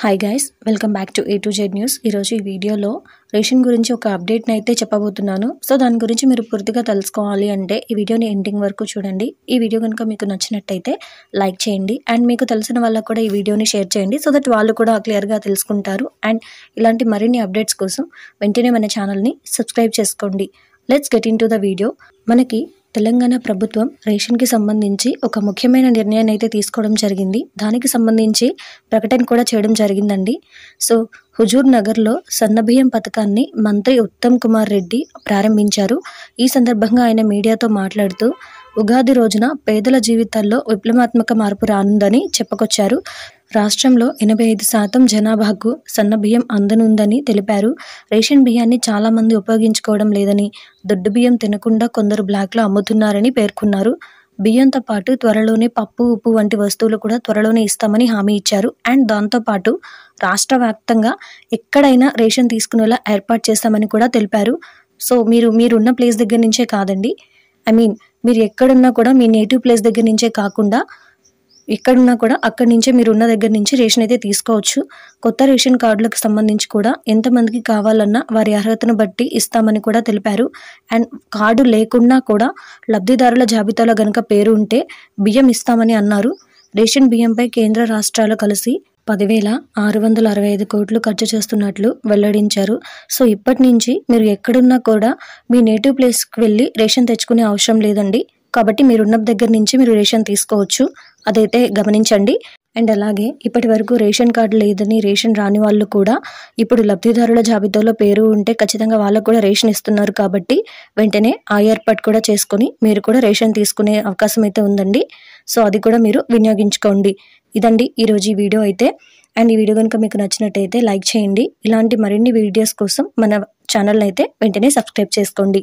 Hi guys, welcome back to A to Z news. ఈరోజు ఈ వీడియోలో రేషన్ గురించి ఒక అప్డేట్ని అయితే చెప్పబోతున్నాను. సో దాని గురించి మీరు పూర్తిగా తెలుసుకోవాలి అంటే ఈ వీడియోని ఎండింగ్ వరకు చూడండి. ఈ వీడియో కనుక మీకు నచ్చినట్టయితే లైక్ చేయండి అండ్ మీకు తెలిసిన వాళ్ళకు కూడా ఈ వీడియోని షేర్ చేయండి. సో దట్ వాళ్ళు కూడా క్లియర్గా తెలుసుకుంటారు. అండ్ ఇలాంటి మరిన్ని అప్డేట్స్ కోసం వెంటనే మన ఛానల్ని సబ్స్క్రైబ్ చేసుకోండి. Let's get in to the video. మనకి తెలంగాణ ప్రభుత్వం రేషన్కి సంబంధించి ఒక ముఖ్యమైన నిర్ణయాన్ని అయితే తీసుకోవడం జరిగింది. దానికి సంబంధించి ప్రకటన కూడా చేయడం జరిగిందండి. సో హుజూర్ నగర్లో సన్నబియ్యం పథకాన్ని మంత్రి ఉత్తమ్ కుమార్ రెడ్డి ప్రారంభించారు. ఈ సందర్భంగా ఆయన మీడియాతో మాట్లాడుతూ ఉగాది రోజున పేదల జీవితాల్లో విప్లవాత్మక మార్పు రానుందని చెప్పుకొచ్చారు. రాష్ట్రంలో 85% జనాభాకు సన్నబియ్యం అందనుందని తెలిపారు. రేషన్ బియ్యాన్ని చాలామంది ఉపయోగించుకోవడం లేదని, దొడ్డు బియ్యం తినకుండా కొందరు బ్లాక్లో అమ్ముతున్నారని పేర్కొన్నారు. బియ్యంతో పాటు త్వరలోనే పప్పు, ఉప్పు వంటి వస్తువులు కూడా త్వరలోనే ఇస్తామని హామీ ఇచ్చారు. అండ్ దాంతోపాటు రాష్ట్ర వ్యాప్తంగా ఎక్కడైనా రేషన్ తీసుకునేలా ఏర్పాటు చేస్తామని కూడా తెలిపారు. సో మీరున్న ప్లేస్ దగ్గర నుంచే కాదండి, మీరు ఎక్కడున్నా కూడా మీ నేటివ్ ప్లేస్ దగ్గర నుంచే కాకుండా ఎక్కడున్నా కూడా అక్కడి నుంచే మీరు ఉన్న దగ్గర నుంచి రేషన్ అయితే తీసుకోవచ్చు. కొత్త రేషన్ కార్డులకు సంబంధించి కూడా ఎంతమందికి కావాలన్నా వారి అర్హతను బట్టి ఇస్తామని కూడా తెలిపారు. అండ్ కార్డు లేకున్నా కూడా లబ్ధిదారుల జాబితాలో గనక పేరు ఉంటే బియ్యం ఇస్తామని అన్నారు. రేషన్ బియ్యంపై కేంద్ర రాష్ట్రాలు కలిసి 10,665 కోట్లు ఖర్చు చేస్తున్నట్లు వెల్లడించారు. సో ఇప్పటి నుంచి మీరు ఎక్కడున్నా కూడా మీ నేటివ్ ప్లేస్కి వెళ్ళి రేషన్ తెచ్చుకునే అవసరం లేదండి. కాబట్టి మీరున్న దగ్గర నుంచి మీరు రేషన్ తీసుకోవచ్చు, అదైతే గమనించండి. అండ్ అలాగే ఇప్పటి వరకు రేషన్ కార్డు లేదని రేషన్ రాని వాళ్ళు కూడా ఇప్పుడు లబ్ధిదారుల జాబితాలో పేరు ఉంటే ఖచ్చితంగా వాళ్ళకు కూడా రేషన్ ఇస్తున్నారు. కాబట్టి వెంటనే ఆ ఏర్పాటు కూడా చేసుకొని మీరు కూడా రేషన్ తీసుకునే అవకాశం అయితే ఉందండి. సో అది కూడా మీరు వినియోగించుకోండి. ఇదండి ఈరోజు ఈ వీడియో అయితే. అండ్ ఈ వీడియో కనుక మీకు నచ్చినట్టయితే లైక్ చేయండి. ఇలాంటి మరిన్ని వీడియోస్ కోసం మన ఛానల్ అయితే వెంటనే సబ్స్క్రైబ్ చేసుకోండి.